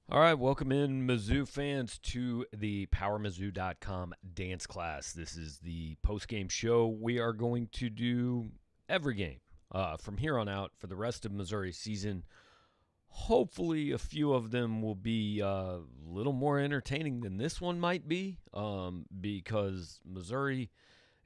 All right, welcome in Mizzou fans to the PowerMizzou.com dance class. This is the post-game show. We are going to do every game from here on out for the rest of Missouri's season. Hopefully, a few of them will be a little more entertaining than this one might be because Missouri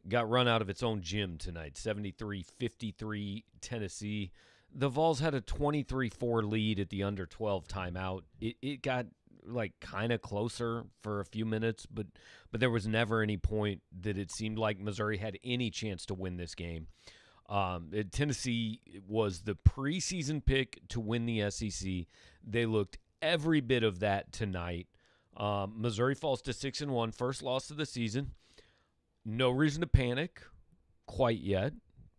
got run out of its own gym tonight, 73-53 Tennessee. The Vols had a 23-4 lead at the under 12 timeout. It got like kind of closer for a few minutes, but there was never any point that it seemed like Missouri had any chance to win this game. Tennessee was the preseason pick to win the SEC. They looked every bit of that tonight. Missouri falls to 6-1, first loss of the season. No reason to panic quite yet,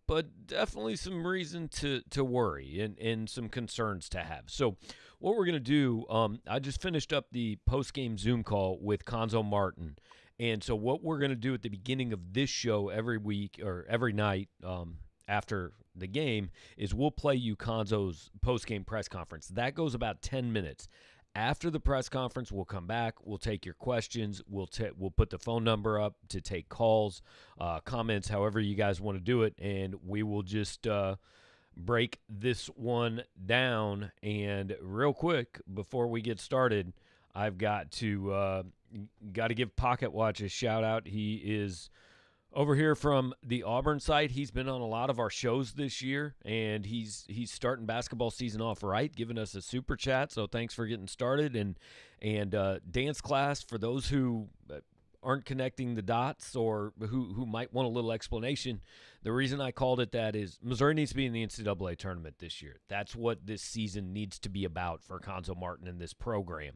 but definitely some reason to worry and some concerns to have. So what we're going to do, I just finished up the post-game Zoom call with Conzo Martin. And so what we're going to do at the beginning of this show every week or every night after the game is we'll play you Conzo's post-game press conference. That goes about 10 minutes. After the press conference, we'll come back. We'll take your questions. We'll put the phone number up to take calls, comments, however you guys want to do it, and we will just break this one down. And real quick, before we get started, I've got to give Pocket Watch a shout out. He is over here from the Auburn site. He's been on a lot of our shows this year, and he's starting basketball season off right, giving us a super chat. So thanks for getting started. And dance class, for those who aren't connecting the dots or who might want a little explanation, the reason I called it that is Missouri needs to be in the NCAA tournament this year. That's what this season needs to be about for Conzo Martin and this program.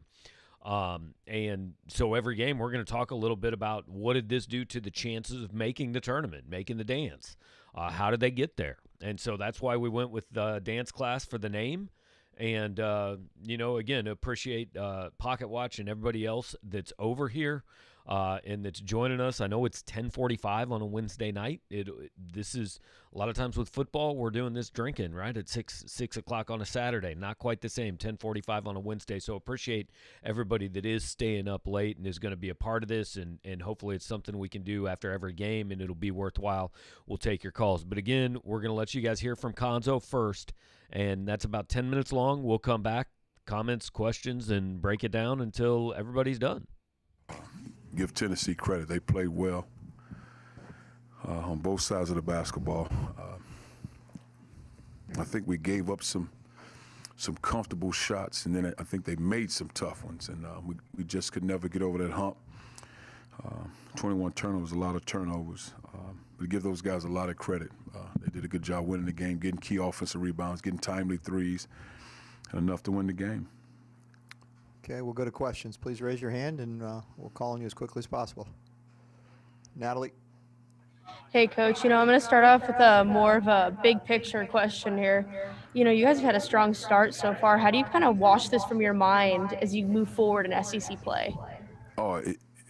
And so every game we're going to talk a little bit about what did this do to the chances of making the tournament, making the dance. How did they get there? And so that's why we went with dance class for the name. And, again, appreciate Pocket Watch and everybody else that's over here and that's joining us. I know it's 10:45 on a Wednesday night. This is a lot of times with football, we're doing this drinking, right, at 6 o'clock on a Saturday. Not quite the same, 10:45 on a Wednesday. So appreciate everybody that is staying up late and is going to be a part of this, and hopefully it's something we can do after every game, and it'll be worthwhile. We'll take your calls. But, again, we're going to let you guys hear from Conzo first, and that's about 10 minutes long. We'll come back, comments, questions, and break it down until everybody's done. Give Tennessee credit. They played well on both sides of the basketball. I think we gave up some comfortable shots, and then I think they made some tough ones, and we just could never get over that hump. 21 turnovers, a lot of turnovers. We give those guys a lot of credit. They did a good job winning the game, getting key offensive rebounds, getting timely threes, and enough to win the game. Okay, we'll go to questions. Please raise your hand, and we'll call on you as quickly as possible. Natalie. Hey, Coach, I'm going to start off with a more of a big picture question here. You guys have had a strong start so far. How do you kind of wash this from your mind as you move forward in SEC play?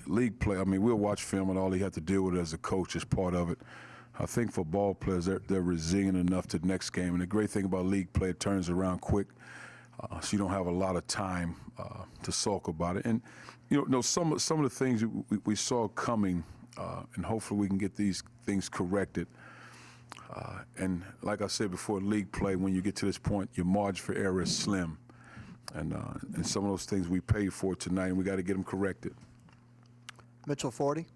League play, we'll watch film, and all you have to deal with as a coach is part of it. I think for ball players, they're resilient enough to the next game. And the great thing about league play, it turns around quick. So you don't have a lot of time to sulk about it. And, some of the things we saw coming, and hopefully we can get these things corrected. And like I said before, league play, when you get to this point, your margin for error is slim. And some of those things we paid for tonight, and we got to get them corrected. Mitchell 40.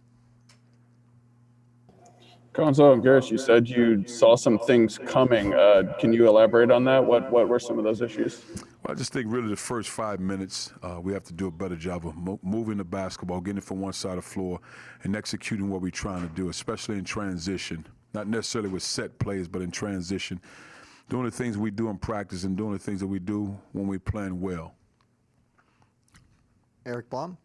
Gonzo and Garrett, you said you saw some things coming. Can you elaborate on that? What were some of those issues? Well, I just think really the first 5 minutes, we have to do a better job of moving the basketball, getting it from one side of the floor, and executing what we're trying to do, especially in transition. Not necessarily with set plays, but in transition. Doing the things we do in practice and doing the things that we do when we're playing well. Eric Blum.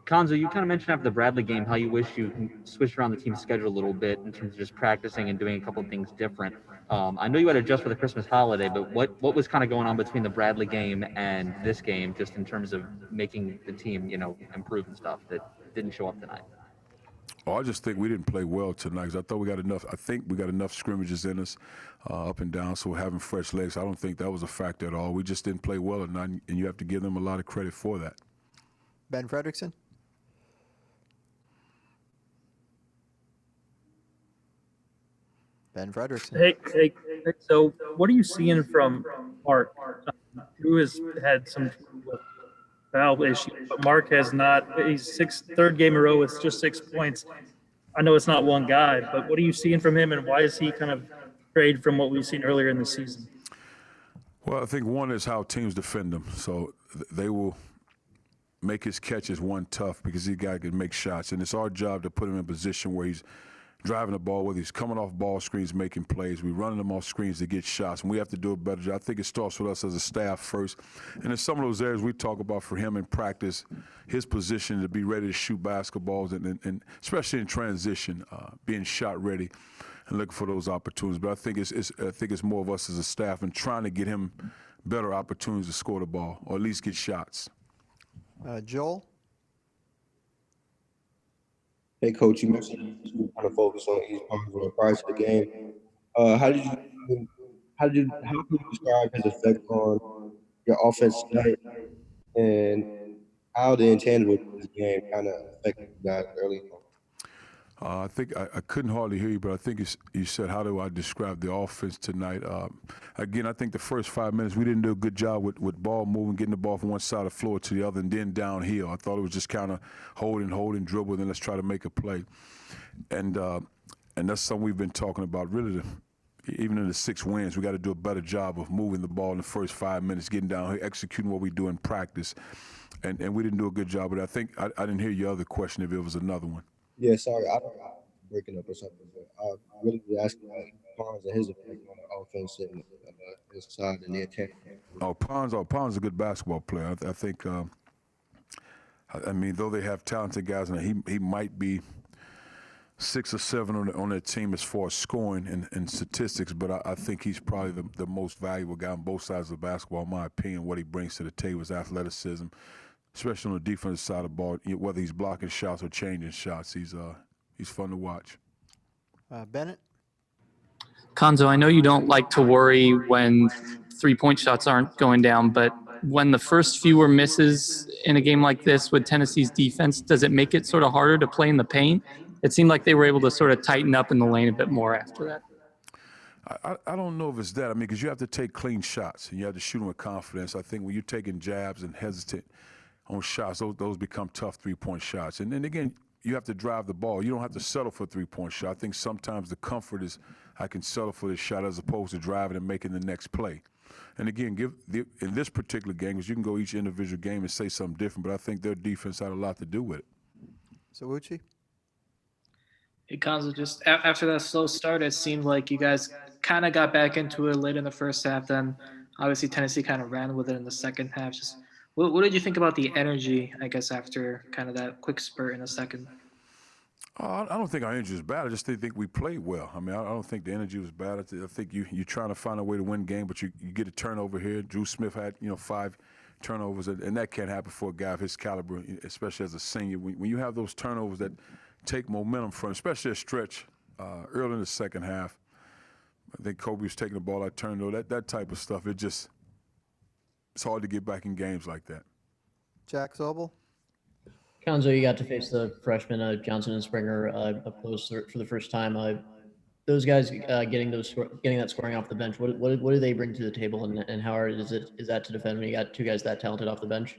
Conzo, you kind of mentioned after the Bradley game how you wish you switched around the team's schedule a little bit in terms of just practicing and doing a couple of things different. I know you had to adjust for the Christmas holiday, but what was kind of going on between the Bradley game and this game, just in terms of making the team, improve and stuff that didn't show up tonight? Oh, I just think we didn't play well tonight because I thought we got enough. I think we got enough scrimmages in us, up and down. So having fresh legs, I don't think that was a factor at all. We just didn't play well tonight, and you have to give them a lot of credit for that. Ben Fredrickson. Ben Fredrickson. Hey, so what are you seeing from Mark? Who has had some foul issues, but Mark has not. He's third game in a row with just 6 points. I know it's not one guy, but what are you seeing from him, and why is he kind of strayed from what we've seen earlier in the season? Well, I think one is how teams defend him. So they will make his catches one tough because he guy can make shots, and it's our job to put him in a position where he's driving the ball, whether he's coming off ball screens, making plays. We're running them off screens to get shots, and we have to do a better job. I think it starts with us as a staff first. And in some of those areas we talk about for him in practice, his position to be ready to shoot basketballs, and especially in transition, being shot ready and looking for those opportunities. But I think it's more of us as a staff and trying to get him better opportunities to score the ball or at least get shots. Joel. Hey, Coach, you mentioned you kind of focus on East Palm prior to the game. How can you describe his effect on your offense tonight, and how the intangibles of this game kind of affected you guys early on? I think I couldn't hardly hear you, but I think you said, how do I describe the offense tonight? Again, I think the first 5 minutes we didn't do a good job with ball moving, getting the ball from one side of the floor to the other, and then downhill. I thought it was just kind of holding, dribble, then let's try to make a play. And that's something we've been talking about really. Even in the 6 wins, we got to do a better job of moving the ball in the first 5 minutes, getting down here, executing what we do in practice. And we didn't do a good job. But I think I didn't hear your other question if it was another one. Yeah, sorry, I don't know, breaking up or something, but I really was asking about Pons and his effect on the offense and his side and the attack. Pons is a good basketball player. I think, I mean, though they have talented guys, and he might be 6 or 7 on their team as far as scoring and statistics, but I think he's probably the most valuable guy on both sides of the basketball, in my opinion. What he brings to the table is athleticism, especially on the defensive side of the ball, whether he's blocking shots or changing shots. He's fun to watch. Bennett? Konzo, I know you don't like to worry when three-point shots aren't going down, but when the first few were misses in a game like this with Tennessee's defense, does it make it sort of harder to play in the paint? It seemed like they were able to sort of tighten up in the lane a bit more after that. I don't know if it's that. I mean, because you have to take clean shots, and you have to shoot them with confidence. I think when you're taking jabs and hesitant on shots, those become tough three-point shots. And then again, you have to drive the ball. You don't have to settle for a three-point shot. I think sometimes the comfort is I can settle for this shot as opposed to driving and making the next play. And again, in this particular game, because you can go each individual game and say something different, but I think their defense had a lot to do with it. So Uchi? Hey, Konzo, just after that slow start, it seemed like you guys kind of got back into it late in the first half. Then obviously Tennessee kind of ran with it in the second half. Just what did you think about the energy, I guess, after kind of that quick spurt in the second? I don't think our energy was bad. I just didn't think we played well. I mean, I don't think the energy was bad. I think you're trying to find a way to win game, but you get a turnover here. Drew Smith had 5 turnovers, and that can't happen for a guy of his caliber, especially as a senior. When you have those turnovers that take momentum from, especially a stretch early in the second half. I think Kobe was taking the ball out, turned over, that type of stuff. It's hard to get back in games like that. Jack Sobel? Konzo, you got to face the freshmen Johnson and Springer up close for the first time. Those guys getting that scoring off the bench. What do they bring to the table, and how hard is that to defend when you got 2 guys that talented off the bench?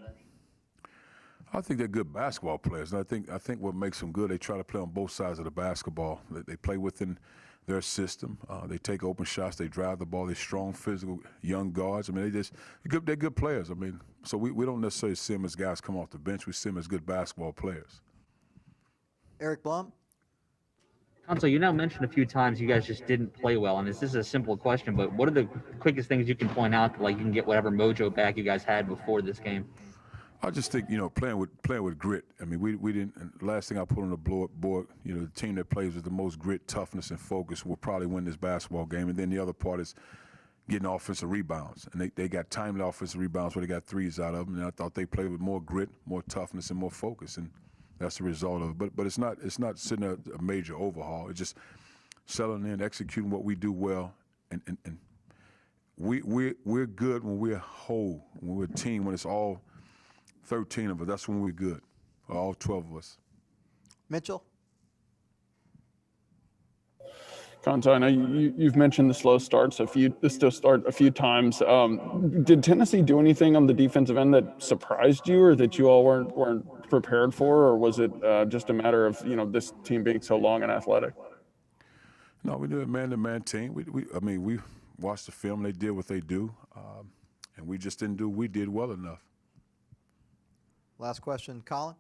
I think they're good basketball players, and I think what makes them good, they try to play on both sides of the basketball. They play within their system. They take open shots. They drive the ball. They're strong, physical, young guards. I mean, they're good players. I mean, so we don't necessarily see them as guys come off the bench. We see them as good basketball players. Eric Blum? Konzo, you now mentioned a few times you guys just didn't play well, and this is a simple question, but what are the quickest things you can point out that, like, you can get whatever mojo back you guys had before this game? I just think, playing with grit. I mean, we didn't. Last thing I put on the board, the team that plays with the most grit, toughness, and focus will probably win this basketball game. And then the other part is getting offensive rebounds. And they got timely offensive rebounds where they got threes out of them. And I thought they played with more grit, more toughness, and more focus. And That's the result of it. But it's not sitting at a major overhaul. It's just settling in, executing what we do well, and we're good when we're whole, when we're a team, when it's all 13 of us. That's when we're good, all 12 of us. Mitchell? Conzo, I know you've mentioned the slow starts a few times. Did Tennessee do anything on the defensive end that surprised you, or that you all weren't prepared for, or was it just a matter of this team being so long and athletic? No, we knew a man-to-man team. We watched the film. They did what they do, and we just didn't do. We did well enough. Last question, Colin.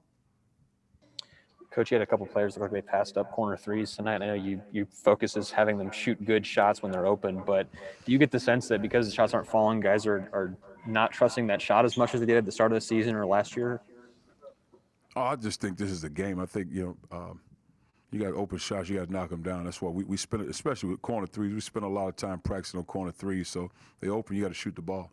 Coach, you had a couple players that looked like they passed up corner threes tonight. I know you focus is having them shoot good shots when they're open, but do you get the sense that because the shots aren't falling, guys are not trusting that shot as much as they did at the start of the season or last year? Oh, I just think this is a game. I think, you got open shots, you got to knock them down. That's why we spend, especially with corner threes, we spend a lot of time practicing on corner threes. So they open, you got to shoot the ball.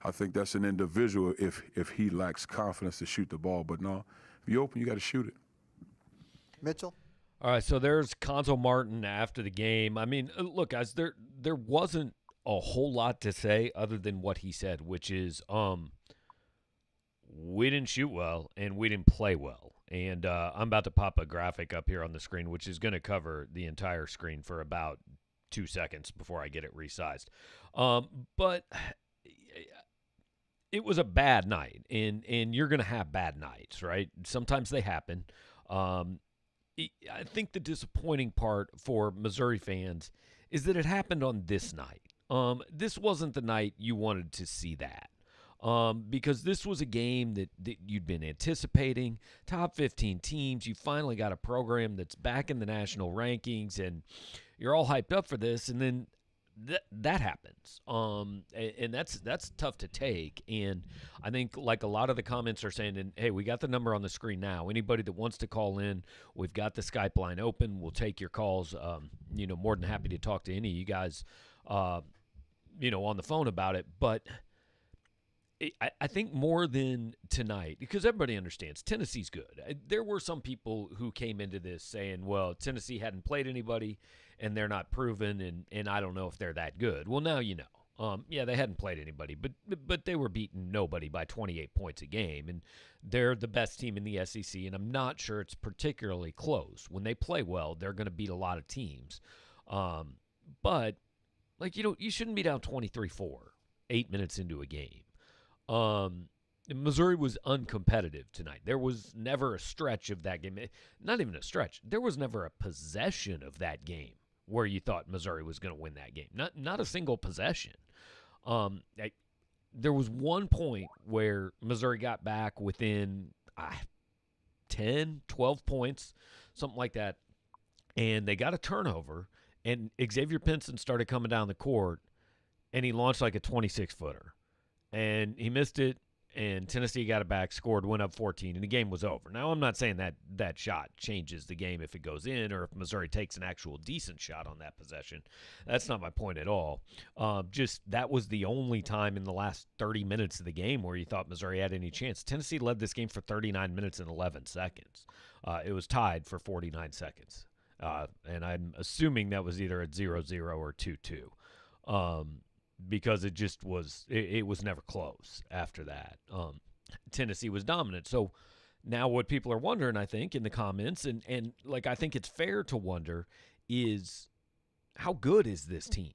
I think that's an individual if he lacks confidence to shoot the ball. But no, if you open, you got to shoot it. Mitchell? All right, so there's Conzo Martin after the game. I mean, look, guys, there wasn't a whole lot to say other than what he said, which is we didn't shoot well and we didn't play well. And I'm about to pop a graphic up here on the screen, which is going to cover the entire screen for about 2 seconds before I get it resized. But it was a bad night, and you're going to have bad nights, right? Sometimes they happen. I think the disappointing part for Missouri fans is that it happened on this night. This wasn't the night you wanted to see that. Because this was a game that you'd been anticipating. Top 15 teams. You finally got a program that's back in the national rankings, and you're all hyped up for this, and then that happens. And that's tough to take. And I think, like a lot of the comments are saying, and hey, we got the number on the screen now. Anybody that wants to call in, we've got the Skype line open. We'll take your calls. More than happy to talk to any of you guys, on the phone about it. But I think more than tonight, because everybody understands Tennessee's good. There were some people who came into this saying, well, Tennessee hadn't played anybody and they're not proven, and I don't know if they're that good. Well, now you know. They hadn't played anybody, but they were beating nobody by 28 points a game, and they're the best team in the SEC, and I'm not sure it's particularly close. When they play well, they're going to beat a lot of teams. But, you shouldn't be down 23-4 8 minutes into a game. Missouri was uncompetitive tonight. There was never a stretch of that game. Not even a stretch. There was never a possession of that game where you thought Missouri was going to win that game. Not a single possession. There was one point where Missouri got back within 10, 12 points, something like that, and they got a turnover, and Xavier Pinson started coming down the court, and he launched like a 26-footer. And he missed it, and Tennessee got it back, scored, went up 14, and the game was over. Now, I'm not saying that shot changes the game if it goes in or if Missouri takes an actual decent shot on that possession. That's not my point at all. Just that was the only time in the last 30 minutes of the game where you thought Missouri had any chance. Tennessee led this game for 39 minutes and 11 seconds. It was tied for 49 seconds. And I'm assuming that was either at 0-0 or 2-2. Because it just was, it was never close after that. Tennessee was dominant. So now what people are wondering, I think, in the comments, and I think it's fair to wonder, is how good is this team?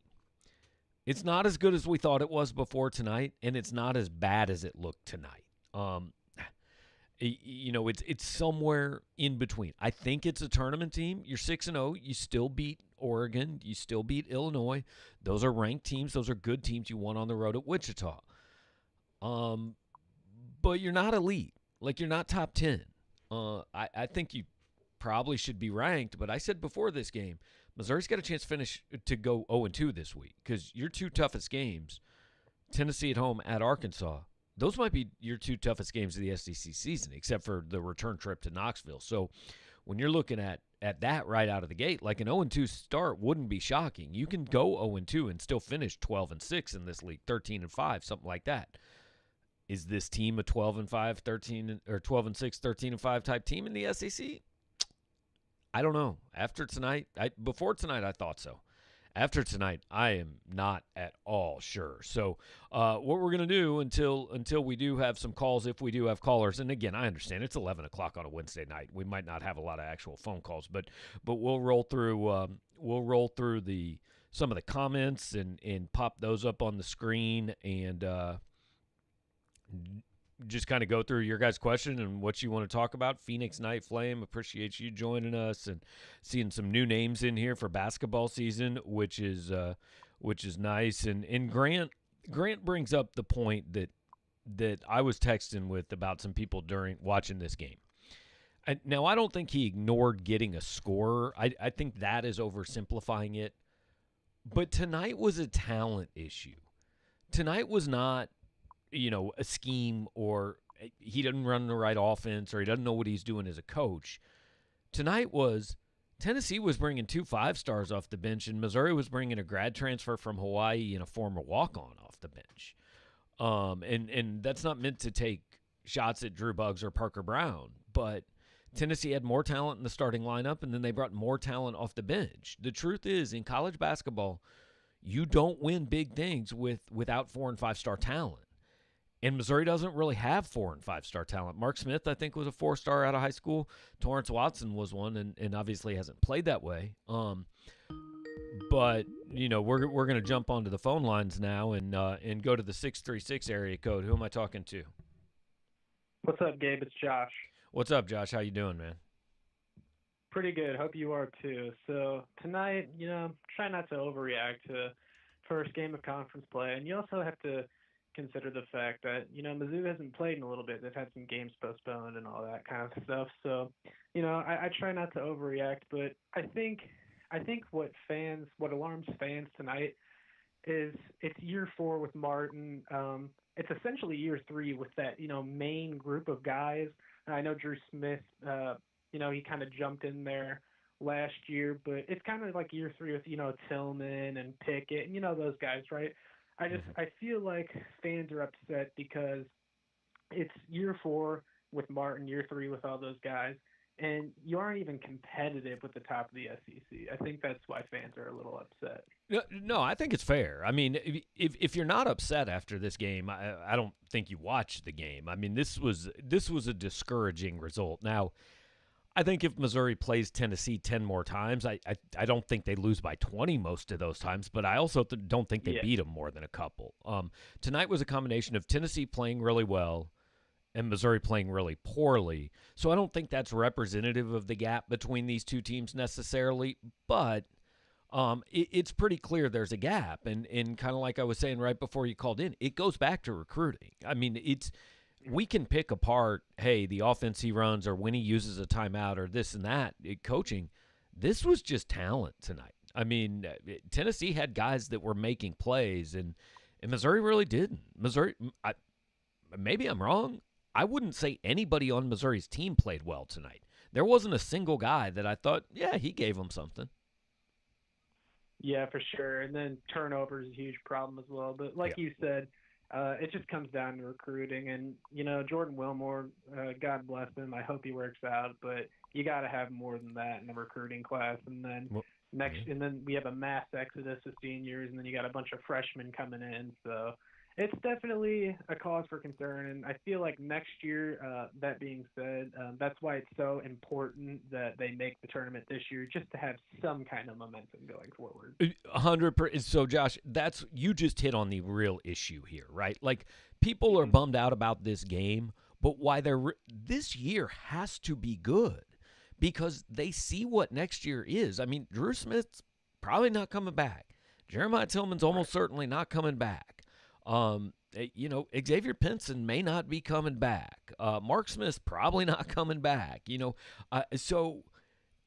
It's not as good as we thought it was before tonight, and it's not as bad as it looked tonight. It's somewhere in between. I think it's a tournament team. You're 6-0. You still beat Oregon. You still beat Illinois. Those are ranked teams. Those are good teams you won on the road at Wichita. But you're not elite. You're not top 10. I think you probably should be ranked, but I said before this game, Missouri's got a chance to go 0-2 this week because your two toughest games, Tennessee at home at Arkansas, those might be your two toughest games of the SEC season, except for the return trip to Knoxville. So when you're looking at that right out of the gate, an 0-2 start wouldn't be shocking. You can go 0-2 and still finish 12-6 in this league, 13-5, something like that. Is this team a 12-5, 13 or 12-6, 13-5 type team in the SEC? I don't know. After tonight, before tonight, I thought so. After tonight, I am not at all sure. So what we're going to do until we do have some calls, if we do have callers, and again, I understand it's 11 o'clock on a Wednesday night. We might not have a lot of actual phone calls, but we'll roll through some of the comments and pop those up on the screen and just kind of go through your guys' question and what you want to talk about. Phoenix Night Flame, appreciate you joining us and seeing some new names in here for basketball season, which is nice. And Grant brings up the point that I was texting with about some people during watching this game. Now, I don't think he ignored getting a scorer. I think that is oversimplifying it. But tonight was a talent issue. Tonight was not, a scheme or he doesn't run the right offense or he doesn't know what he's doing as a coach. Tonight was Tennessee was bringing 2 5-stars off the bench, and Missouri was bringing a grad transfer from Hawaii and a former walk-on off the bench. And that's not meant to take shots at Drew Buggs or Parker Brown, but Tennessee had more talent in the starting lineup, and then they brought more talent off the bench. The truth is, in college basketball, you don't win big things without 4 and 5-star talent. And Missouri doesn't really have 4 and 5-star talent. Mark Smith, I think, was a 4-star out of high school. Torrance Watson was one, and obviously hasn't played that way. But we're going to jump onto the phone lines now and go to the 636 area code. Who am I talking to? What's up, Gabe? It's Josh. What's up, Josh? How you doing, man? Pretty good. Hope you are too. So tonight, try not to overreact to first game of conference play, and you also have to consider the fact that Mizzou hasn't played in a little bit. They've had some games postponed and all that kind of stuff. So I try not to overreact, but I think what alarms fans tonight is it's year 4 with Martin. It's essentially year 3 with that main group of guys. I know Drew Smith, he kind of jumped in there last year, but it's kind of like year 3 with Tillman and Pickett and those guys, right? I feel like fans are upset because it's year 4 with Martin, year 3 with all those guys, and you aren't even competitive with the top of the SEC. I think that's why fans are a little upset. No, I think it's fair. I mean, if you're not upset after this game, I don't think you watched the game. I mean, this was a discouraging result. Now, I think if Missouri plays Tennessee 10 more times, I don't think they lose by 20 most of those times, but I also don't think they beat them more than a couple. Tonight was a combination of Tennessee playing really well and Missouri playing really poorly. So I don't think that's representative of the gap between these two teams necessarily, but it's pretty clear there's a gap. And kind of like I was saying right before you called in, it goes back to recruiting. I mean, we can pick apart, hey, the offense he runs or when he uses a timeout or this and that. Coaching, this was just talent tonight. I mean, Tennessee had guys that were making plays, and Missouri really didn't. Missouri, maybe I'm wrong. I wouldn't say anybody on Missouri's team played well tonight. There wasn't a single guy that I thought, yeah, he gave them something. Yeah, for sure. And then turnover is a huge problem as well. But like you said, it just comes down to recruiting. And, Jordan Wilmore, God bless him. I hope he works out. But you got to have more than that in the recruiting class. And then and then we have a mass exodus of seniors, and then you got a bunch of freshmen coming in. So it's definitely a cause for concern. And I feel like next year, that being said, that's why it's so important that they make the tournament this year, just to have some kind of momentum going forward. 100%. So, Josh, you just hit on the real issue here, right? Like, people are bummed out about this game, but why this year has to be good because they see what next year is. I mean, Drew Smith's probably not coming back. Jeremiah Tillman's almost certainly not coming back. Xavier Pinson may not be coming back. Mark Smith's probably not coming back. So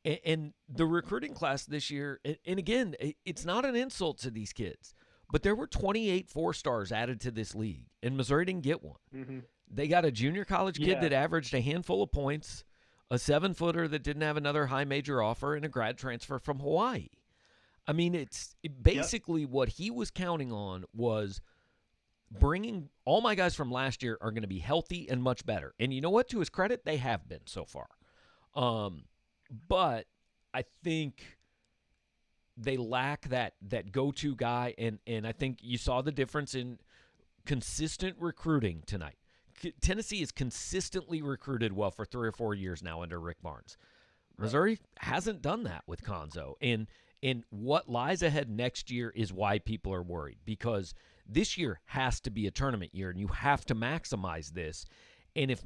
the recruiting class this year, and again, it's not an insult to these kids, but there were 28 4-stars added to this league, and Missouri didn't get one. Mm-hmm. They got a junior college kid that averaged a handful of points, a 7-footer that didn't have another high major offer, and a grad transfer from Hawaii. I mean, basically what he was counting on was bringing all my guys from last year are going to be healthy and much better. And you know what? To his credit, they have been so far. But I think they lack that go-to guy, and I think you saw the difference in consistent recruiting tonight. Tennessee has consistently recruited well for 3 or 4 years now under Rick Barnes. Missouri hasn't done that with Conzo. And what lies ahead next year is why people are worried, because this year has to be a tournament year, and you have to maximize this. And if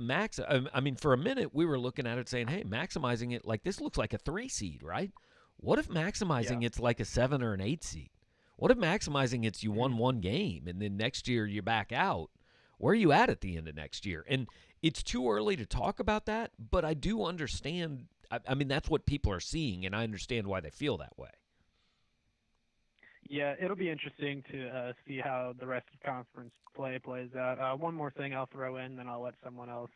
for a minute we were looking at it saying, hey, maximizing it, like this looks like a 3 seed, right? What if maximizing it's like a 7 or an 8 seed? What if maximizing it's you won one game and then next year you're back out? Where are you at the end of next year? And it's too early to talk about that, but I do understand. I mean, that's what people are seeing, and I understand why they feel that way. Yeah, it'll be interesting to see how the rest of conference play plays out. One more thing I'll throw in, then I'll let someone else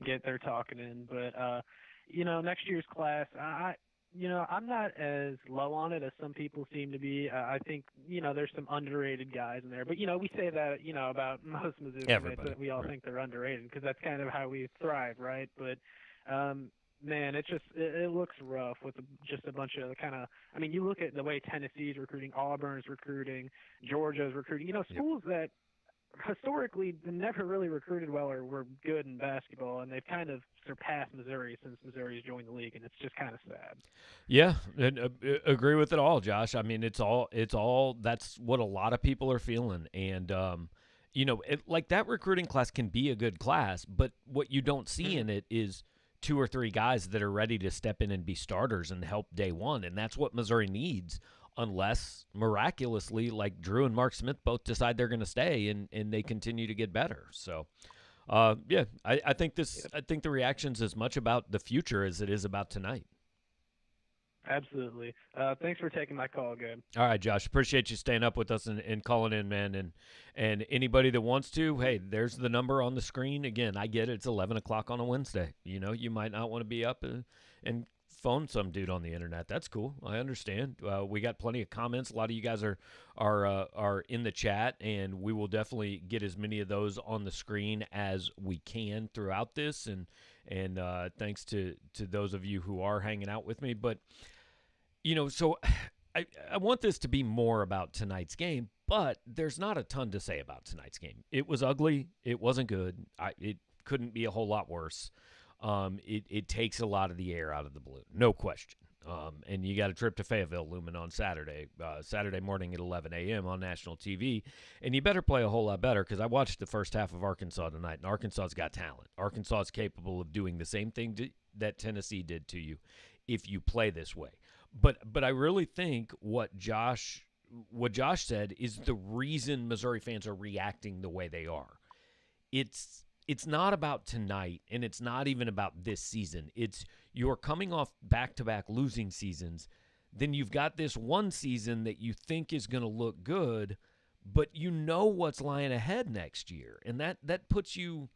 get their talking in. But, next year's class, I'm not as low on it as some people seem to be. I think, there's some underrated guys in there. But, we say that, about most Mizzou teammates, that we all think they're underrated because that's kind of how we thrive, right? But, man, it looks rough with just a bunch of you look at the way Tennessee's recruiting, Auburn's recruiting, Georgia's recruiting, schools that historically never really recruited well or were good in basketball, and they've kind of surpassed Missouri since Missouri's joined the league, and it's just kind of sad. Yeah, and agree with it all, Josh. I mean, it's all that's what a lot of people are feeling, and like that recruiting class can be a good class, but what you don't see in it is 2 or 3 guys that are ready to step in and be starters and help day one, and that's what Missouri needs, unless miraculously, like Drew and Mark Smith both decide they're going to stay and they continue to get better. So, I think I think the reaction's as much about the future as it is about tonight. Absolutely. Thanks for taking my call, Gabe. All right, Josh. Appreciate you staying up with us and calling in, man. And anybody that wants to, hey, there's the number on the screen. Again, I get it. It's 11 o'clock on a Wednesday. You might not want to be up and phone some dude on the internet. That's cool. I understand. We got plenty of comments. A lot of you guys are in the chat, and we will definitely get as many of those on the screen as we can throughout this. And thanks to those of you who are hanging out with me. But so I want this to be more about tonight's game, but there's not a ton to say about tonight's game. It was ugly. It wasn't good. It couldn't be a whole lot worse. It takes a lot of the air out of the balloon, no question. And you got a trip to Fayetteville looming on Saturday morning at 11 a.m. on national TV. And you better play a whole lot better, because I watched the first half of Arkansas tonight, and Arkansas's got talent. Arkansas is capable of doing the same thing that Tennessee did to you if you play this way. But I really think what Josh said is the reason Missouri fans are reacting the way they are. It's not about tonight, and it's not even about this season. It's you're coming off back-to-back losing seasons. Then you've got this one season that you think is going to look good, but you know what's lying ahead next year. And that puts you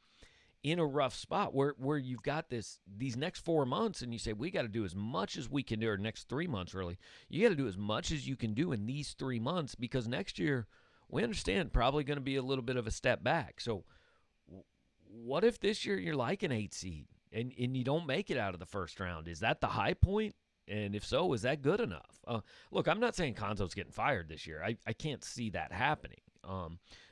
in a rough spot where you've got these next 4 months, and you say, we got to do as much as we can do, or next 3 months, really. You got to do as much as you can do in these 3 months, because next year, we understand, probably going to be a little bit of a step back. So what if this year you're like an 8 seed and you don't make it out of the first round? Is that the high point? And if so, is that good enough? Look, I'm not saying Conzo's getting fired this year. I can't see that happening.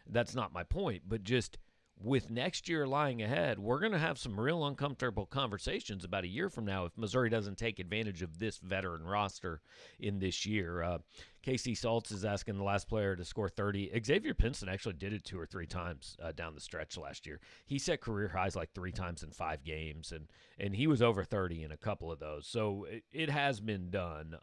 That's not my point. But just with next year lying ahead, we're going to have some real uncomfortable conversations about a year from now if Missouri doesn't take advantage of this veteran roster in this year. Casey Saltz is asking the last player to score 30. Xavier Pinson actually did it 2 or 3 times down the stretch last year. He set career highs like 3 times in 5 games, and he was over 30 in a couple of those. So it has been done.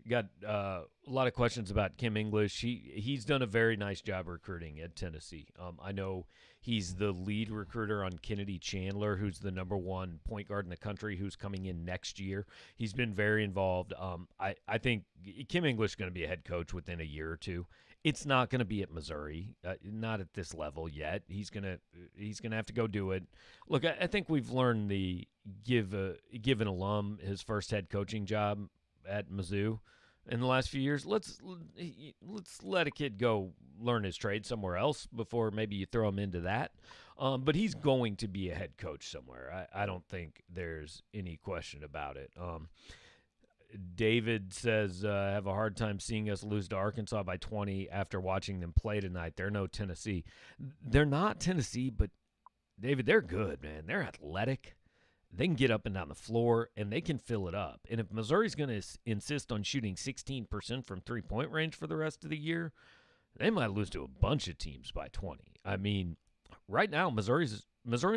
Got a lot of questions about Kim English. He's done a very nice job recruiting at Tennessee. I know he's the lead recruiter on Kennedy Chandler, who's the #1 point guard in the country, who's coming in next year. He's been very involved. I think Kim English is going to be a head coach within a year or two. It's not going to be at Missouri, not at this level yet. He's gonna have to go do it. Look, I think we've learned the give an alum his first head coaching job at Mizzou. in the last few years. Let's let a kid go learn his trade somewhere else before maybe you throw him into that. But he's going to be a head coach somewhere. I don't think there's any question about it. David says, I have a hard time seeing us lose to Arkansas by 20 after watching them play tonight. They're no Tennessee. They're not Tennessee, but, David, they're good, man. They're athletic. They can get up and down the floor, and they can fill it up. And if Missouri's going to insist on shooting 16% from three-point range for the rest of the year, they might lose to a bunch of teams by 20. I mean, right now, Missouri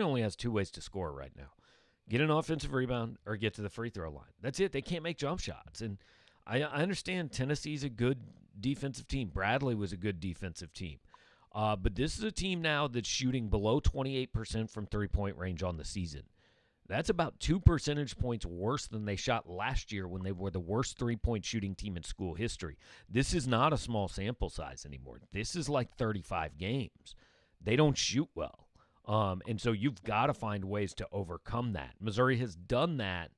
only has two ways to score right now. Get an offensive rebound or get to the free throw line. That's it. They can't make jump shots. And I understand Tennessee's a good defensive team. Bradley was a good defensive team. But this is a team now that's shooting below 28% from three-point range on the season. That's about 2 percentage points worse than they shot last year when they were the worst three-point shooting team in school history. This is not a small sample size anymore. This is like 35 games. They don't shoot well. And so you've got to find ways to overcome that. Missouri has done that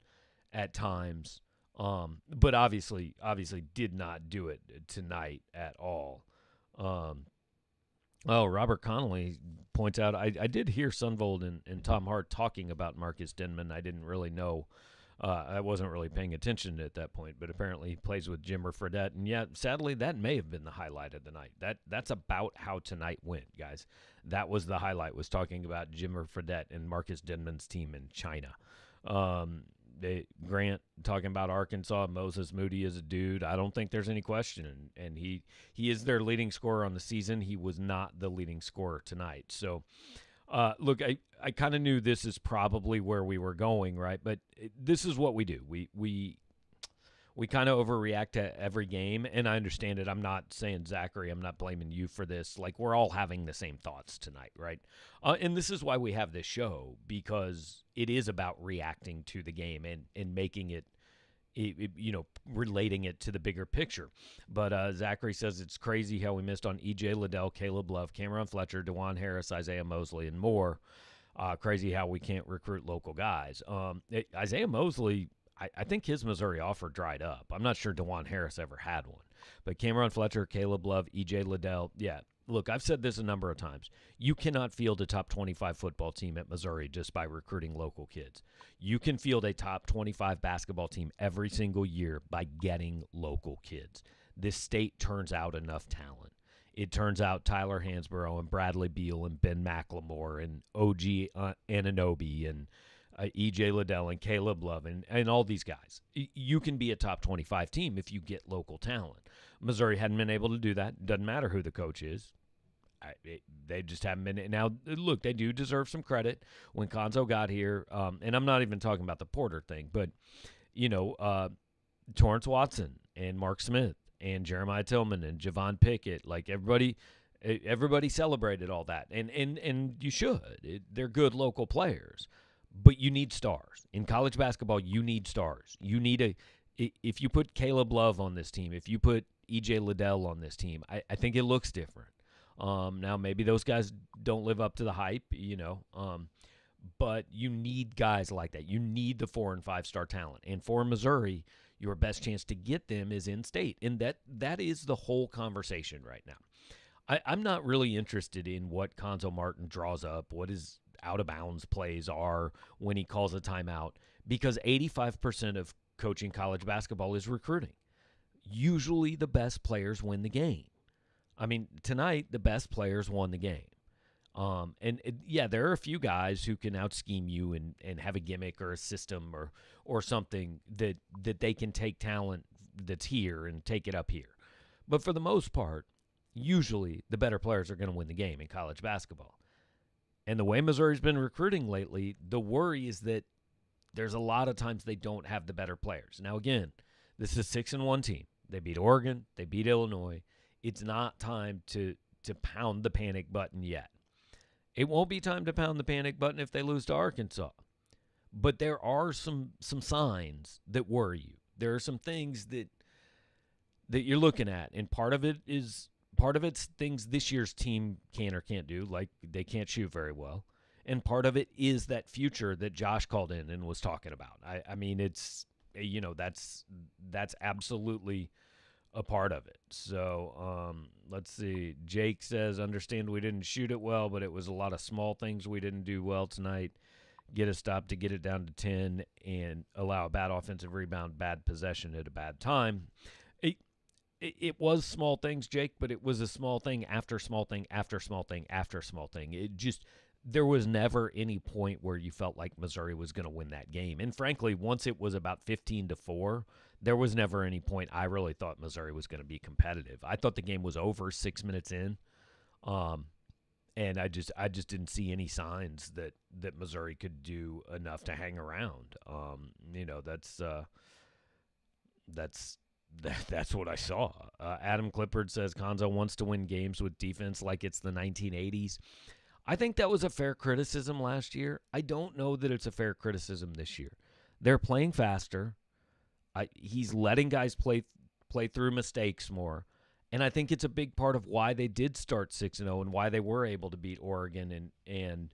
at times, but obviously did not do it tonight at all. Robert Connolly points out, I did hear Sunvold and Tom Hart talking about Marcus Denman. I didn't really know. I wasn't really paying attention at that point, but apparently he plays with Jimmer Fredette. And, yeah, sadly, that may have been the highlight of the night. That's about how tonight went, guys. That was the highlight, was talking about Jimmer Fredette and Marcus Denman's team in China. Grant talking about Arkansas. Moses Moody is a dude. I don't think there's any question. And he is their leading scorer on the season. He was not the leading scorer tonight. So, look, I kind of knew this is probably where we were going, right? But this is what we do. We kind of overreact to every game, and I understand it. I'm not saying, Zachary, I'm not blaming you for this. Like, we're all having the same thoughts tonight, right? And this is why we have this show, because it is about reacting to the game and making it, relating it to the bigger picture. But Zachary says it's crazy how we missed on E.J. Liddell, Caleb Love, Cameron Fletcher, DeJuan Harris, Isaiah Mosley, and more. Crazy how we can't recruit local guys. Isaiah Mosley, I think his Missouri offer dried up. I'm not sure DeJuan Harris ever had one. But Cameron Fletcher, Caleb Love, E.J. Liddell, yeah. Look, I've said this a number of times. You cannot field a top 25 football team at Missouri just by recruiting local kids. You can field a top 25 basketball team every single year by getting local kids. This state turns out enough talent. It turns out Tyler Hansborough and Bradley Beal and Ben McLemore and O.G. Anunoby and E.J. Liddell and Caleb Love and all these guys. You can be a top 25 team if you get local talent. Missouri hadn't been able to do that. Doesn't matter who the coach is. They just haven't been. Now, look, they do deserve some credit. When Konzo got here, and I'm not even talking about the Porter thing, but, Torrance Watson and Mark Smith and Jeremiah Tillman and Javon Pickett, like everybody celebrated all that. And you should. They're good local players. But you need stars. In college basketball, you need stars. You need if you put Caleb Love on this team, if you put E.J. Liddell on this team, I think it looks different. Now, maybe those guys don't live up to the hype, but you need guys like that. You need the 4- and 5-star talent. And for Missouri, your best chance to get them is in-state. And that is the whole conversation right now. I'm not really interested in what Konzo Martin draws up, what his out-of-bounds plays are when he calls a timeout, because 85% of coaching college basketball is recruiting. Usually the best players win the game. I mean, tonight, the best players won the game. There are a few guys who can out-scheme you and have a gimmick or a system or something that they can take talent that's here and take it up here. But for the most part, usually the better players are going to win the game in college basketball. And the way Missouri's been recruiting lately, the worry is that there's a lot of times they don't have the better players. Now, again, this is a 6-1 team. They beat Oregon. They beat Illinois. It's not time to pound the panic button yet. It won't be time to pound the panic button if they lose to Arkansas. But there are some signs that worry you. There are some things that you're looking at, and part of it's things this year's team can or can't do, like they can't shoot very well. And part of it is that future that Josh called in and was talking about. I mean, it's, that's absolutely a part of it. So let's see. Jake says, understand we didn't shoot it well, but it was a lot of small things we didn't do well tonight. Get a stop to get it down to 10 and allow a bad offensive rebound, bad possession at a bad time. It was small things, Jake, but it was a small thing after small thing after small thing after small thing. It just, there was never any point where you felt like Missouri was going to win that game. And frankly, once it was about 15-4, there was never any point I really thought Missouri was going to be competitive. I thought the game was over 6 minutes in. And I just didn't see any signs that Missouri could do enough to hang around. That's what I saw. Adam Clifford says Konzo wants to win games with defense like it's the 1980s. I think that was a fair criticism last year. I don't know that it's a fair criticism this year. They're playing faster. He's letting guys play through mistakes more. And I think it's a big part of why they did start 6-0 and why they were able to beat Oregon and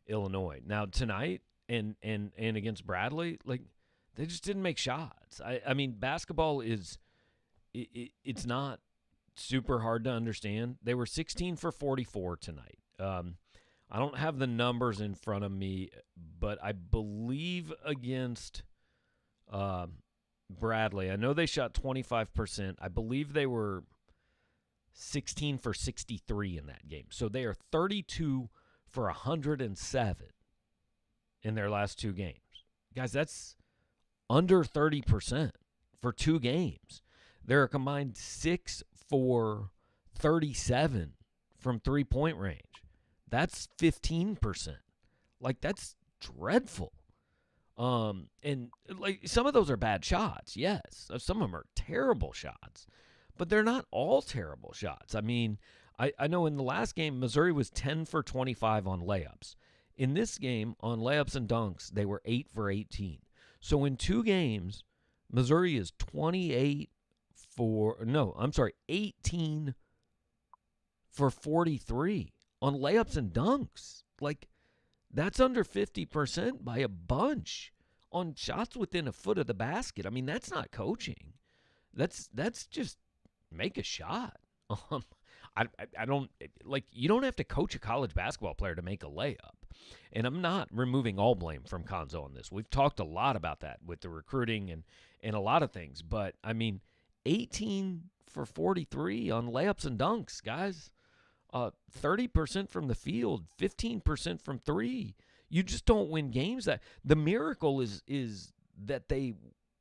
Illinois. Now, tonight and against Bradley, like, they just didn't make shots. I mean, basketball is it's not super hard to understand. They were 16 for 44 tonight. I don't have the numbers in front of me, but I believe against Bradley, I know they shot 25%. I believe they were 16 for 63 in that game. So they are 32 for 107 in their last two games. Guys, that's under 30% for two games. They're a combined 6 for 37 from three-point range. That's 15%. Like, that's dreadful. And like, some of those are bad shots, yes. Some of them are terrible shots. But they're not all terrible shots. I mean, I know in the last game, Missouri was 10 for 25 on layups. In this game, on layups and dunks, they were 8 for 18. So in two games, Missouri is 18 for 43 on layups and dunks. Like, that's under 50% by a bunch on shots within a foot of the basket. I mean, that's not coaching. That's just make a shot. I don't, like, you don't have to coach a college basketball player to make a layup. And I'm not removing all blame from Konzo on this. We've talked a lot about that with the recruiting and a lot of things. But, I mean, 18 for 43 on layups and dunks, guys. 30% from the field, 15% from three. You just don't win games. That the miracle is that they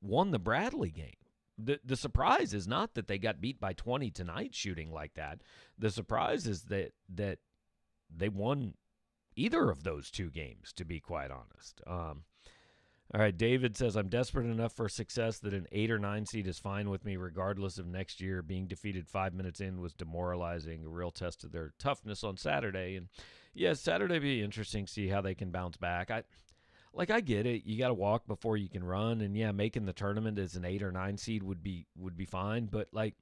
won the Bradley game. The surprise is not that they got beat by 20 tonight shooting like that. The surprise is that they won either of those two games, to be quite honest. All right, David says, I'm desperate enough for success that an 8 or 9 seed is fine with me regardless of next year. Being defeated 5 minutes in was demoralizing, a real test of their toughness on Saturday. And, yeah, Saturday will be interesting to see how they can bounce back. I get it. You got to walk before you can run. And, yeah, making the tournament as an 8 or 9 seed would be fine. But, like,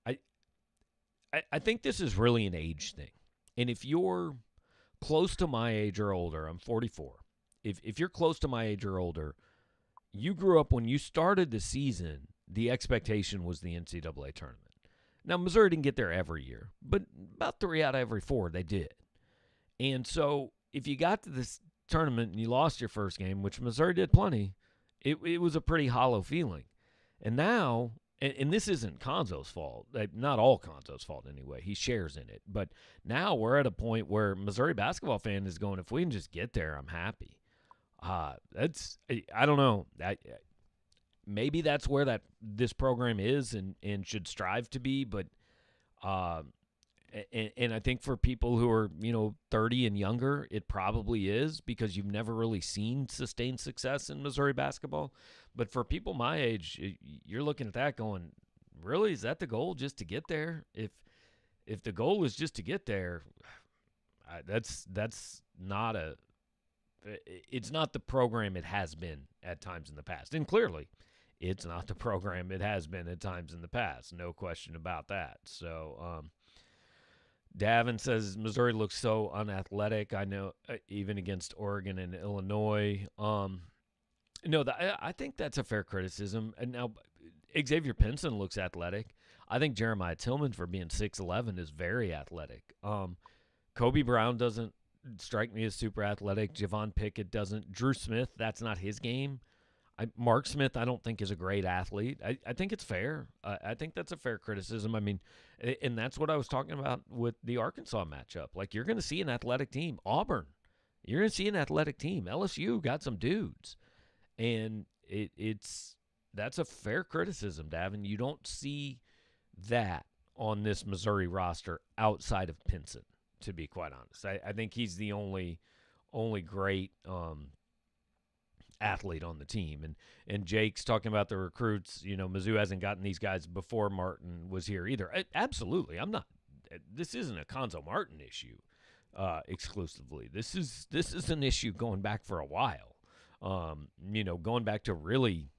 I think this is really an age thing. And if you're close to my age or older, I'm 44. If you're close to my age or older, you grew up when you started the season, the expectation was the NCAA tournament. Now, Missouri didn't get there every year, but about 3 out of every 4 they did. And so if you got to this tournament and you lost your first game, which Missouri did plenty, it was a pretty hollow feeling. And now, and this isn't Konzo's fault, not all Konzo's fault anyway, he shares in it. But now we're at a point where Missouri basketball fan is going, if we can just get there, I'm happy. I don't know. Maybe that's where this program is and should strive to be. But and I think for people who are 30 and younger, it probably is because you've never really seen sustained success in Missouri basketball. But for people my age, you're looking at that going, really, is that the goal, just to get there? If the goal is just to get there, that's not it's not the program it has been at times in the past. And clearly, it's not the program it has been at times in the past. No question about that. So, Davin says Missouri looks so unathletic. I know, even against Oregon and Illinois. I think that's a fair criticism. And now Xavier Pinson looks athletic. I think Jeremiah Tillman, for being 6'11", is very athletic. Kobe Brown doesn't strike me as super athletic. Javon Pickett doesn't. Drew Smith, that's not his game. Mark Smith, I don't think, is a great athlete. I think it's fair. I think that's a fair criticism. I mean, and that's what I was talking about with the Arkansas matchup. Like, you're going to see an athletic team. Auburn, you're going to see an athletic team. LSU got some dudes. And that's a fair criticism, Davin. You don't see that on this Missouri roster outside of Pinson, to be quite honest. I think he's the only great athlete on the team. And Jake's talking about the recruits. Mizzou hasn't gotten these guys before Martin was here either. Absolutely. This isn't a Conzo Martin issue exclusively. This is an issue going back for a while. Going back to really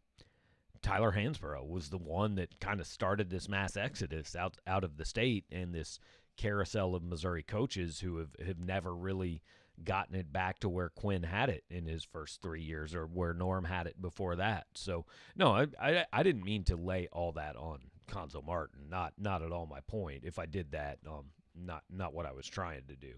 Tyler Hansborough was the one that kind of started this mass exodus out of the state and this carousel of Missouri coaches who have never really gotten it back to where Quinn had it in his first 3 years or where Norm had it before that. So, no, I didn't mean to lay all that on Conzo Martin. Not at all my point. If I did that, not what I was trying to do.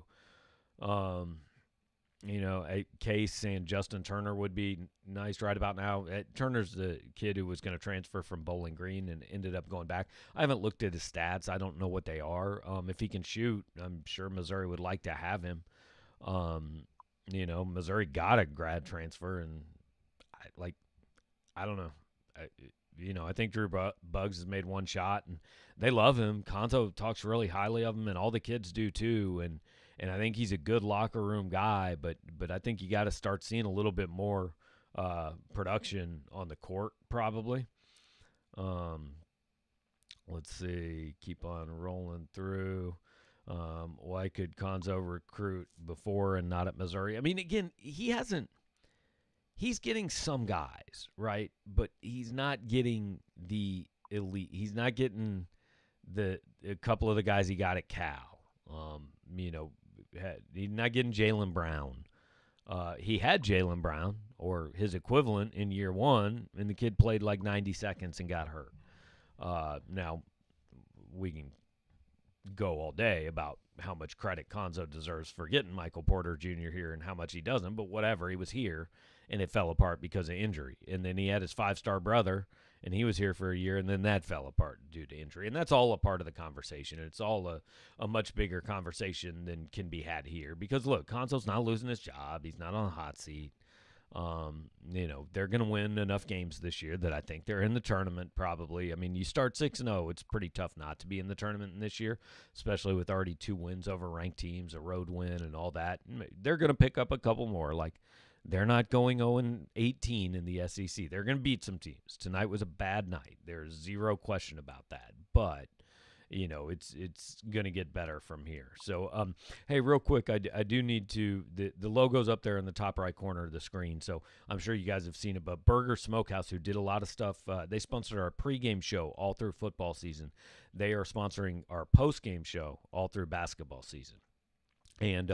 Case saying Justin Turner would be nice right about now. Turner's the kid who was going to transfer from Bowling Green and ended up going back. I haven't looked at his stats. I don't know what they are. If he can shoot, I'm sure Missouri would like to have him. Missouri got a grad transfer, and I don't know. I think Drew Buggs has made one shot, and they love him. Conzo talks really highly of him, and all the kids do too. And I think he's a good locker room guy, but I think you got to start seeing a little bit more production on the court probably. Let's see. Keep on rolling through. Why could Conzo recruit before and not at Missouri? I mean, again, he's getting some guys, right? But he's not getting the elite. He's not getting a couple of the guys he got at Cal. He's not getting Jaylen Brown. He had Jaylen Brown or his equivalent in year one, and the kid played like 90 seconds and got hurt. Now, we can go all day about how much credit Conzo deserves for getting Michael Porter Jr. here and how much he doesn't, but whatever, he was here, and it fell apart because of injury. And then he had his five-star brother, and he was here for a year, and then that fell apart due to injury. And that's all a part of the conversation. It's all a much bigger conversation than can be had here because, look, Conzo's not losing his job. He's not on a hot seat. They're going to win enough games this year that I think they're in the tournament probably. I mean, you start 6-0, it's pretty tough not to be in the tournament this year, especially with already 2 wins over ranked teams, a road win and all that. They're going to pick up a couple more. Like, they're not going 0-18 in the SEC. They're going to beat some teams. Tonight was a bad night. There's zero question about that. But it's going to get better from here. So, hey, real quick, I do need to – the logo's up there in the top right corner of the screen, so I'm sure you guys have seen it. But Burger Smokehouse, who did a lot of stuff, they sponsored our pregame show all through football season. They are sponsoring our postgame show all through basketball season. And,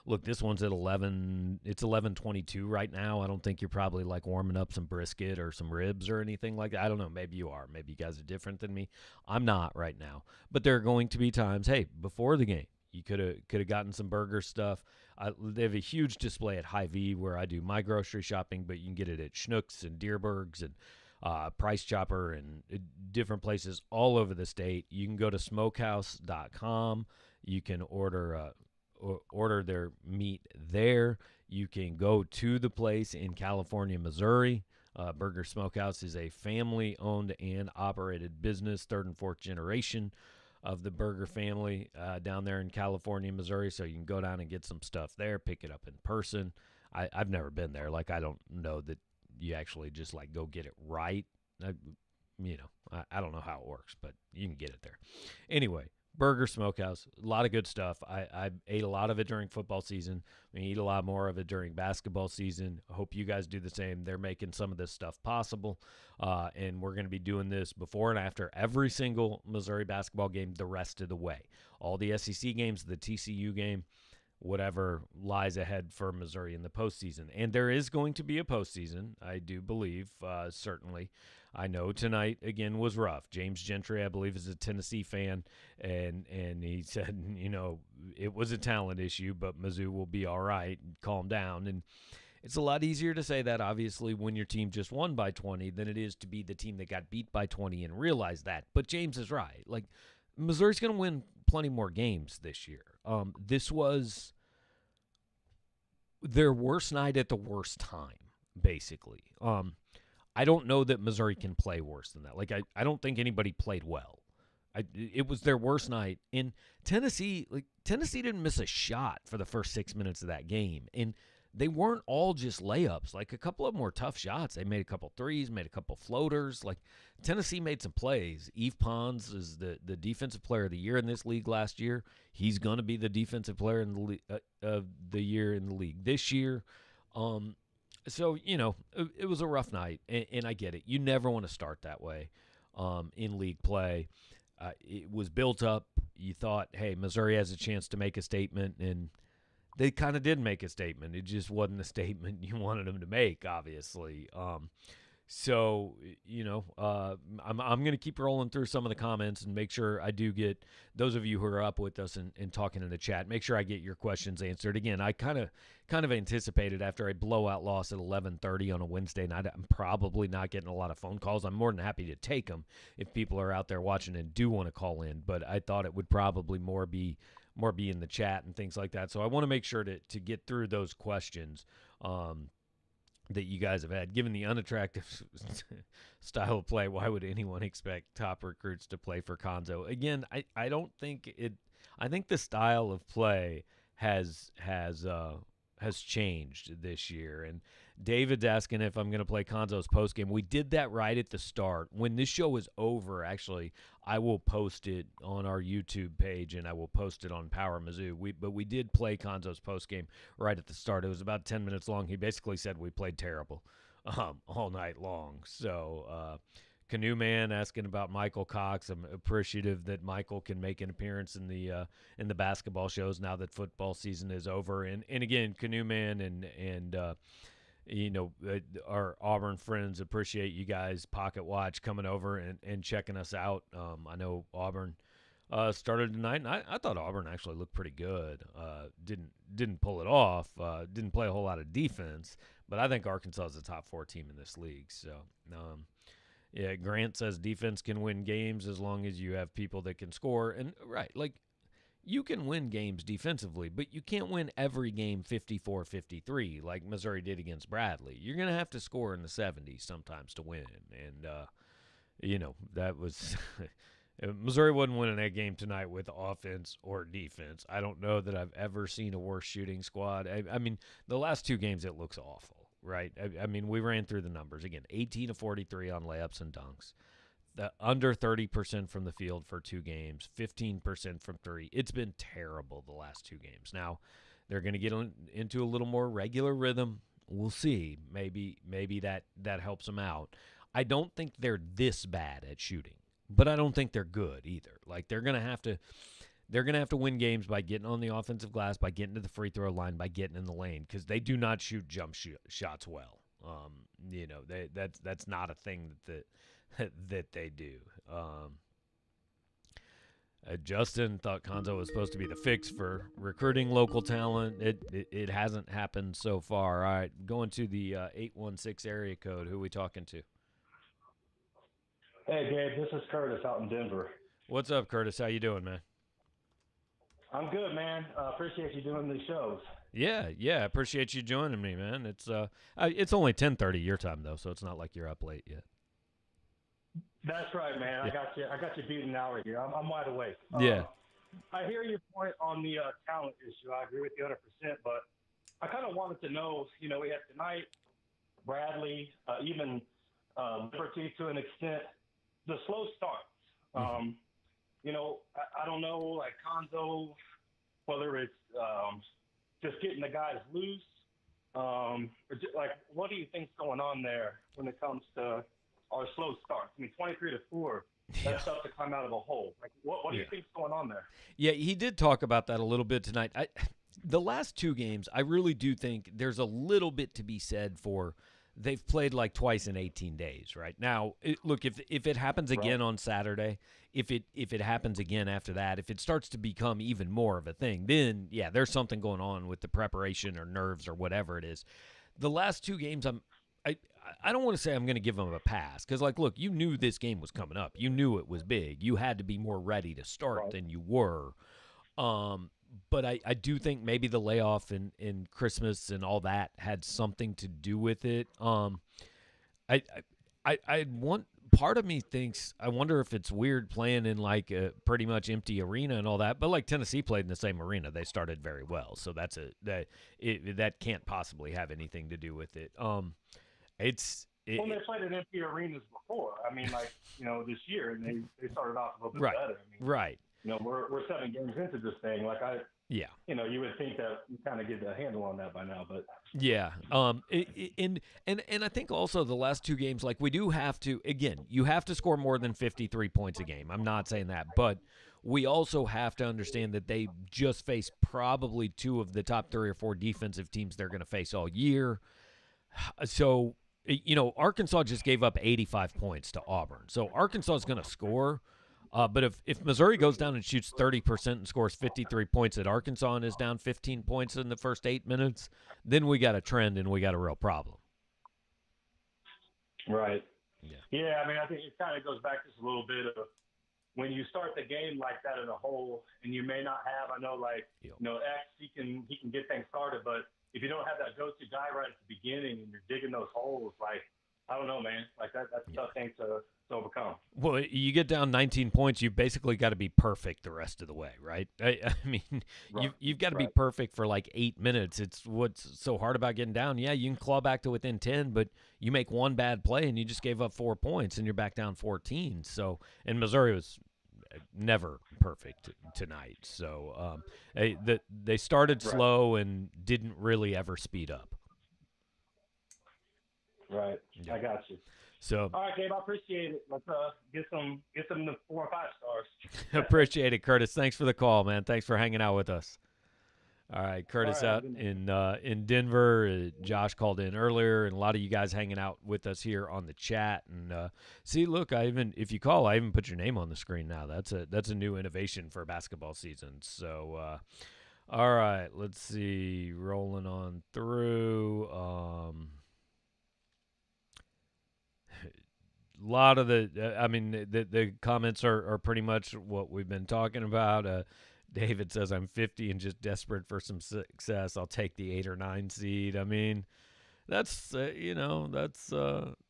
look, this one's at 11 – it's 11:22 right now. I don't think you're probably, like, warming up some brisket or some ribs or anything like that. I don't know. Maybe you are. Maybe you guys are different than me. I'm not right now. But there are going to be times, hey, before the game, you could have gotten some burger stuff. They have a huge display at Hy-Vee where I do my grocery shopping, but you can get it at Schnucks and Deerbergs and Price Chopper and different places all over the state. You can go to smokehouse.com. You can order their meat there. You can go to the place in California, Missouri. Burger Smokehouse is a family-owned and operated business, 3rd and 4th generation of the Burger family down there in California, Missouri. So you can go down and get some stuff there, pick it up in person. I've never been there. Like, I don't know that you actually just, like, go get it right. I don't know how it works, but you can get it there. Anyway, Burger Smokehouse, a lot of good stuff. I ate a lot of it during football season. We eat a lot more of it during basketball season. I hope you guys do the same. They're making some of this stuff possible, and we're going to be doing this before and after every single Missouri basketball game the rest of the way. All the SEC games, the TCU game, whatever lies ahead for Missouri in the postseason. And there is going to be a postseason, I do believe, certainly. I know tonight, again, was rough. James Gentry, I believe, is a Tennessee fan, and he said, it was a talent issue, but Mizzou will be all right. Calm down. And it's a lot easier to say that, obviously, when your team just won by 20 than it is to be the team that got beat by 20 and realize that. But James is right. Like, Missouri's going to win plenty more games this year. This was their worst night at the worst time, basically. I don't know that Missouri can play worse than that. Like, I don't think anybody played well. It was their worst night. And Tennessee didn't miss a shot for the first 6 minutes of that game. And they weren't all just layups. Like, a couple of them were tough shots. They made a couple threes, made a couple floaters. Like, Tennessee made some plays. Yves Pons is the defensive player of the year in this league last year. He's going to be the defensive player in of the year in the league this year. So, it was a rough night, and I get it. You never want to start that way in league play. It was built up. You thought, hey, Missouri has a chance to make a statement, and they kind of did make a statement. It just wasn't the statement you wanted them to make, obviously. So, I'm going to keep rolling through some of the comments and make sure I do get those of you who are up with us and talking in the chat, make sure I get your questions answered. Again, I kind of anticipated after a blowout loss at 11:30 on a Wednesday night, I'm probably not getting a lot of phone calls. I'm more than happy to take them if people are out there watching and do want to call in, but I thought it would probably more be in the chat and things like that. So I want to make sure to get through those questions that you guys have had. Given the unattractive style of play, why would anyone expect top recruits to play for Konzo? Again, I don't think it. I think the style of play has changed this year. And David's asking if I'm going to play Konzo's postgame. We did that right at the start. When this show is over, actually, I will post it on our YouTube page, and I will post it on Power Mizzou. But we did play Konzo's postgame right at the start. It was about 10 minutes long. He basically said we played terrible all night long. So Canoe Man asking about Michael Cox. I'm appreciative that Michael can make an appearance in the basketball shows now that football season is over. And again, Canoe Man and our Auburn friends appreciate you guys, Pocket Watch, coming over and checking us out. I know Auburn started tonight, and I thought Auburn actually looked pretty good. Didn't pull it off. Didn't play a whole lot of defense, but I think Arkansas is a top 4 team in this league. So, yeah, Grant says defense can win games as long as you have people that can score. And right, like, you can win games defensively, but you can't win every game 54-53 like Missouri did against Bradley. You're going to have to score in the 70s sometimes to win. And, that was Missouri wasn't winning that game tonight with offense or defense. I don't know that I've ever seen a worse shooting squad. I mean, the last 2 games, it looks awful, right? I mean, we ran through the numbers. Again, 18 of 43 on layups and dunks. The under 30% from the field for 2 games, 15% from 3. It's been terrible the last 2 games. Now, they're going to get into a little more regular rhythm. We'll see. Maybe that helps them out. I don't think they're this bad at shooting, but I don't think they're good either. Like, they're going to have to win games by getting on the offensive glass, by getting to the free throw line, by getting in the lane, because they do not shoot jump shots well. That's not a thing that they do. Justin thought Konzo was supposed to be the fix for recruiting local talent. It hasn't happened so far. All right, going to the 816 area code. Who are we talking to? Hey, Gabe, this is Curtis out in Denver. What's up, Curtis? How you doing, man? I'm good, man. Appreciate you doing these shows. Yeah, I appreciate you joining me, man. It's only 10:30 your time though, so it's not like you're up late yet. That's right, man. Yeah. I got you beat an hour here. I'm wide awake. Yeah. I hear your point on the talent issue. I agree with you 100%, but I kind of wanted to know, we had tonight, Bradley, even Liberty to an extent, the slow starts. I don't know, like Konzo, whether it's just getting the guys loose, or just, like, what do you think's going on there when it comes to our slow starts? I mean, 23-4, that's tough to climb out of a hole. Like, what do you think's going on there? Yeah, he did talk about that a little bit tonight. the last two games, I really do think there's a little bit to be said for they've played like twice in 18 days, right? Now, look, if it happens again on Saturday, if it happens again after that, if it starts to become even more of a thing, then yeah, there's something going on with the preparation or nerves or whatever it is. The last two games, I don't want to say I'm going to give them a pass because, like, look, you knew this game was coming up. You knew it was big. You had to be more ready to start than you were. But I do think maybe the layoff and Christmas and all that had something to do with it. I want part of me thinks I wonder if it's weird playing in like a pretty much empty arena and all that. But like Tennessee played in the same arena, they started very well, so that can't possibly have anything to do with it. Well, they played in empty arenas before. I mean, like, this year, and they started off a little bit better. I mean, right. We're 7 games into this thing. Like yeah. You would think that you kind of get a handle on that by now, but yeah. And I think also the last two games, like we do have to, again, you have to score more than 53 points a game. I'm not saying that, but we also have to understand that they just faced probably two of the top 3 or 4 defensive teams they're going to face all year. So, Arkansas just gave up 85 points to Auburn. So Arkansas is going to score. But if Missouri goes down and shoots 30% and scores 53 points at Arkansas and is down 15 points in the first 8 minutes, then we got a trend and we got a real problem. Right. Yeah, I mean, I think it kind of goes back just a little bit of when you start the game like that in a hole, and you may not have, I know, like, X, he can get things started, but if you don't have that go-to guy right at the beginning and you're digging those holes, like, I don't know, man. Like, that's a tough thing to overcome. Well, you get down 19 points, you've basically got to be perfect the rest of the way, right? I mean, you've got to be perfect for like 8 minutes. It's what's so hard about getting down. Yeah, you can claw back to within 10, but you make one bad play and you just gave up 4 points and you're back down 14. So, and Missouri was never perfect tonight. So, they started slow and didn't really ever speed up. Right. I got you. So, all right, Gabe, I appreciate it. Let's get some to 4 or 5 stars. Appreciate it, Curtis. Thanks for the call, man. Thanks for hanging out with us. All right, Curtis out in Denver. Josh called in earlier, and a lot of you guys hanging out with us here on the chat. And see, look, if you call, I even put your name on the screen now. That's a new innovation for basketball season. So, all right, let's see, rolling on through. A lot of the comments are pretty much what we've been talking about. David says, I'm 50 and just desperate for some success. I'll take the 8 or 9 seed. I mean, that's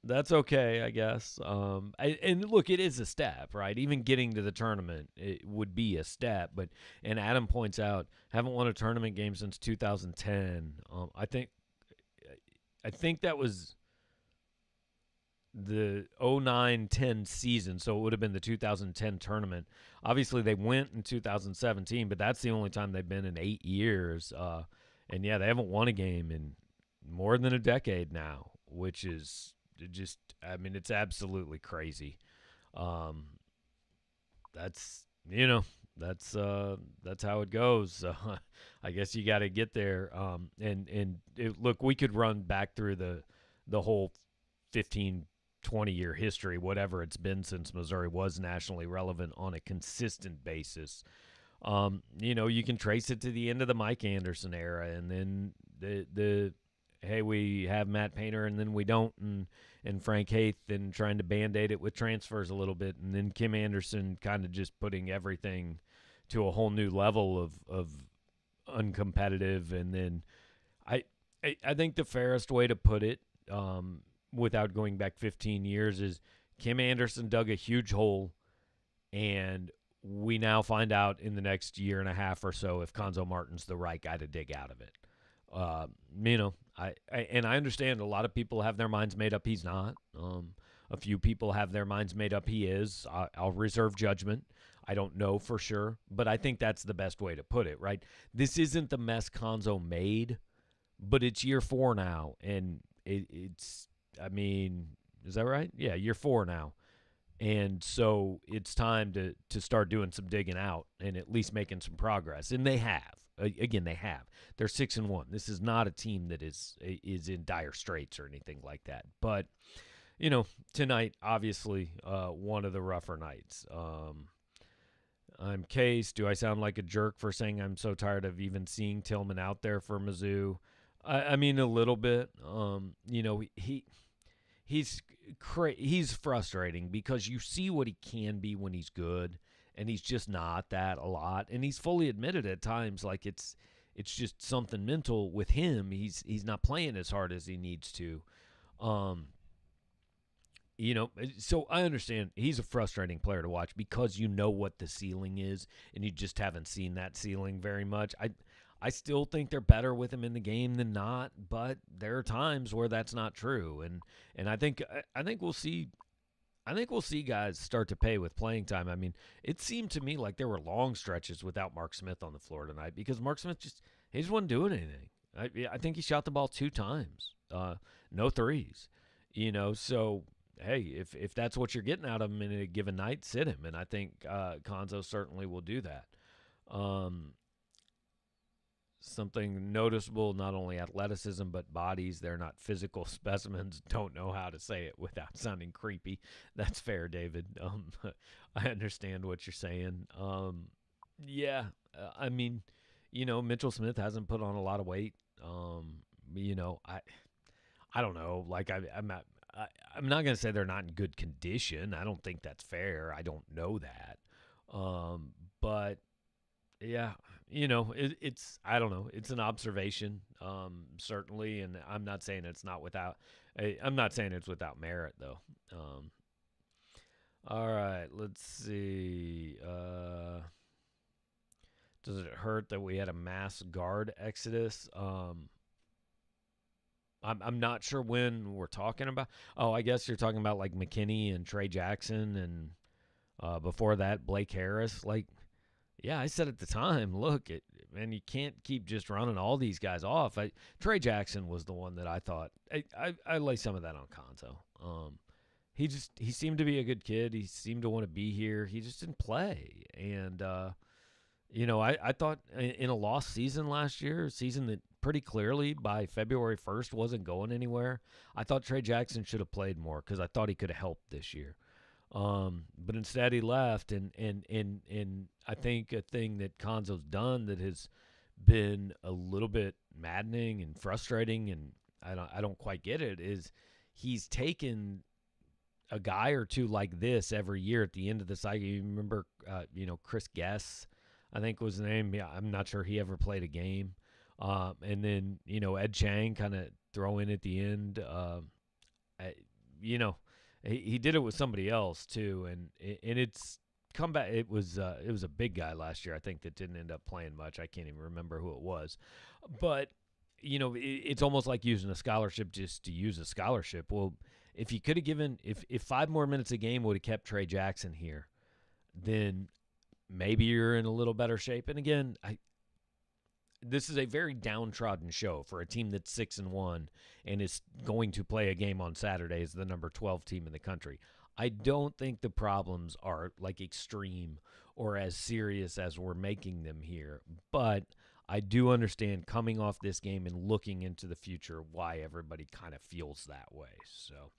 that's okay, I guess. And look, it is a step, right? Even getting to the tournament, it would be a step. And Adam points out, haven't won a tournament game since 2010. I think that was the 09-10 season, so it would have been the 2010 tournament. Obviously, they went in 2017, but that's the only time they've been in 8 years. And, yeah, they haven't won a game in more than a decade now, which is just – I mean, it's absolutely crazy. That's how it goes. I guess you got to get there. Look, we could run back through the whole 15-20-year history, whatever it's been since Missouri was nationally relevant on a consistent basis. You can trace it to the end of the Mike Anderson era, and then hey, we have Matt Painter, and then we don't, and Frank Haith, and trying to Band-Aid it with transfers a little bit, and then Kim Anderson kind of just putting everything to a whole new level of uncompetitive. And then I think the fairest way to put it, without going back 15 years, is Kim Anderson dug a huge hole, and we now find out in the next year and a half or so if Konzo Martin's the right guy to dig out of it. I understand a lot of people have their minds made up he's not. A few people have their minds made up he is. I'll reserve judgment. I don't know for sure, but I think that's the best way to put it, right? This isn't the mess Konzo made, but it's year 4 now, and it's – I mean, is that right? Yeah, year 4 now. And so it's time to start doing some digging out and at least making some progress. And they have. again, they have. They're 6-1. This is not a team that is in dire straits or anything like that. But tonight, obviously, one of the rougher nights. I'm Case. Do I sound like a jerk for saying I'm so tired of even seeing Tillman out there for Mizzou? I mean, a little bit. He's frustrating because you see what he can be when he's good, and he's just not that a lot. And he's fully admitted at times like it's just something mental with him. He's not playing as hard as he needs to. So I understand he's a frustrating player to watch because you know what the ceiling is, and you just haven't seen that ceiling very much. I still think they're better with him in the game than not, but there are times where that's not true, and I think we'll see. I think we'll see guys start to pay with playing time. I mean, it seemed to me like there were long stretches without Mark Smith on the floor tonight because Mark Smith just wasn't doing anything. I think he shot the ball 2 times, no threes. So hey, if that's what you're getting out of him in a given night, sit him, and I think Konzo certainly will do that. Something noticeable, not only athleticism, but bodies. They're not physical specimens. Don't know how to say it without sounding creepy. That's fair, David. I understand what you're saying. I mean, Mitchell Smith hasn't put on a lot of weight. I don't know. Like, I'm not going to say they're not in good condition. I don't think that's fair. I don't know that. But yeah, it's I don't know. It's an observation, certainly, and I'm not saying it's without merit though. All right, let's see. Does it hurt that we had a mass guard exodus? I'm not sure when we're talking about. Oh, I guess you're talking about like McKinney and Trey Jackson, and before that Blake Harris. Like, yeah, I said at the time, look, man, you can't keep just running all these guys off. Trey Jackson was the one that I thought I lay some of that on Konzo. He seemed to be a good kid. He seemed to want to be here. He just didn't play, and I thought in a lost season last year, a season that pretty clearly by February 1st wasn't going anywhere, I thought Trey Jackson should have played more because I thought he could have helped this year. But instead he left, and I think a thing that Konzo's done that has been a little bit maddening and frustrating, and I don't quite get it, is he's taken a guy or two like this every year at the end of the cycle. You remember, Chris Guess, I think was the name. Yeah, I'm not sure he ever played a game. And then, Ed Chang kind of throw in at the end. He did it with somebody else too, and it's come back. It was a big guy last year, I think, that didn't end up playing much. I can't even remember who it was, but it's almost like using a scholarship just to use a scholarship. Well, if you could have given if 5 more minutes a game would have kept Trey Jackson here, then maybe you're in a little better shape. And again, this is a very downtrodden show for a team that's 6-1 and is going to play a game on Saturday as the number 12 team in the country. I don't think the problems are like extreme or as serious as we're making them here, but I do understand coming off this game and looking into the future why everybody kind of feels that way. So,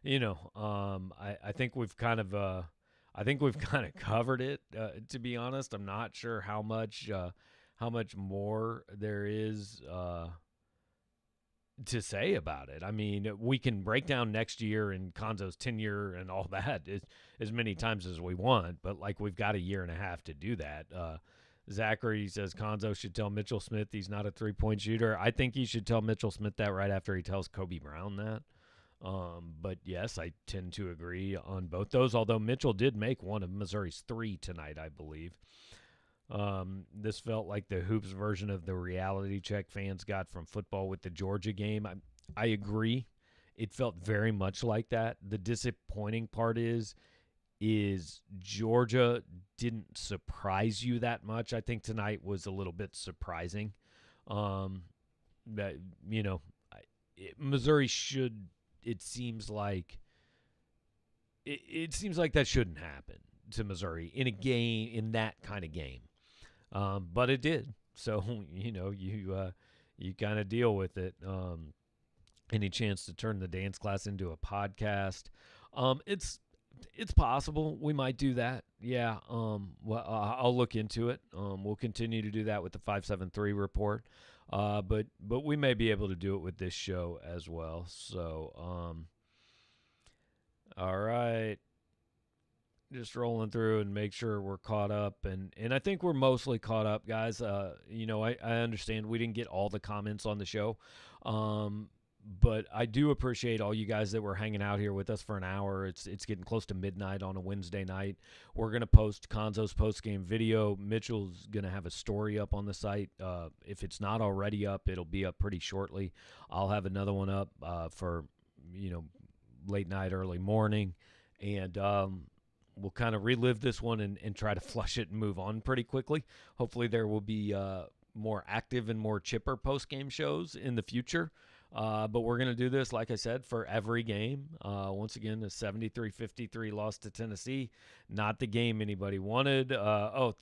I think we've kind of covered it. To be honest, I'm not sure how much more there is to say about it. I mean, we can break down next year and Konzo's tenure and all that as many times as we want, but like we've got a year and a half to do that. Zachary says Konzo should tell Mitchell Smith he's not a three-point shooter. I think he should tell Mitchell Smith that right after he tells Kobe Brown that. But yes, I tend to agree on both those, although Mitchell did make one of Missouri's 3 tonight, I believe. This felt like the hoops version of the reality check fans got from football with the Georgia game. I agree. It felt very much like that. The disappointing part is Georgia didn't surprise you that much. I think tonight was a little bit surprising. Missouri should. It seems like that shouldn't happen to Missouri in a game, in that kind of game. But it did. So you kind of deal with it. Any chance to turn the dance class into a podcast? It's possible we might do that. Yeah. Well, I'll look into it. We'll continue to do that with the 573 report. But we may be able to do it with this show as well. So, all right. Just rolling through and make sure we're caught up, and I think we're mostly caught up, guys. I understand we didn't get all the comments on the show, but I do appreciate all you guys that were hanging out here with us for an hour. It's getting close to midnight on a Wednesday night. We're gonna post Konzo's post game video. Mitchell's gonna have a story up on the site. If it's not already up, it'll be up pretty shortly. I'll have another one up for late night, early morning, and we'll kind of relive this one and try to flush it and move on pretty quickly. Hopefully there will be more active and more chipper post-game shows in the future. But we're going to do this, like I said, for every game. Once again, a 73-53 loss to Tennessee. Not the game anybody wanted.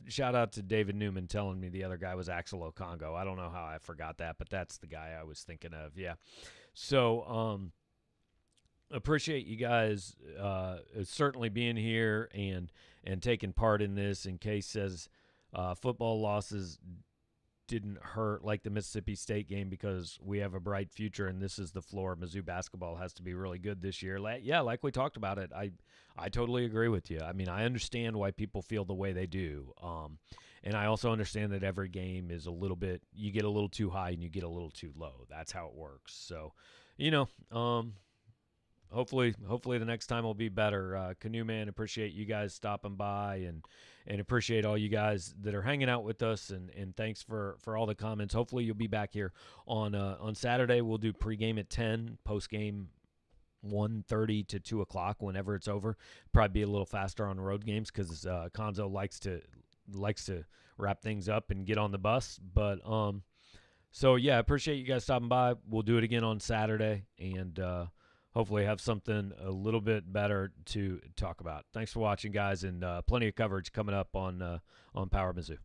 Shout out to David Newman telling me the other guy was Axel Okongo. I don't know how I forgot that, but that's the guy I was thinking of. Yeah. So, appreciate you guys certainly being here and taking part in this. And Case says football losses didn't hurt like the Mississippi State game because we have a bright future and this is the floor. Mizzou basketball has to be really good this year. Yeah, like we talked about it, I totally agree with you. I mean, I understand why people feel the way they do. And I also understand that every game is a little bit, you get a little too high and you get a little too low. That's how it works. So, hopefully the next time will be better. Canoe Man, appreciate you guys stopping by and appreciate all you guys that are hanging out with us and thanks for all the comments. Hopefully you'll be back here on Saturday. We'll do pregame at 10, postgame 1:30 to 2 o'clock whenever it's over. Probably be a little faster on road games because Konzo likes to wrap things up and get on the bus. But so yeah, appreciate you guys stopping by. We'll do it again on Saturday and hopefully have something a little bit better to talk about. Thanks for watching, guys, and plenty of coverage coming up on Power Mizzou.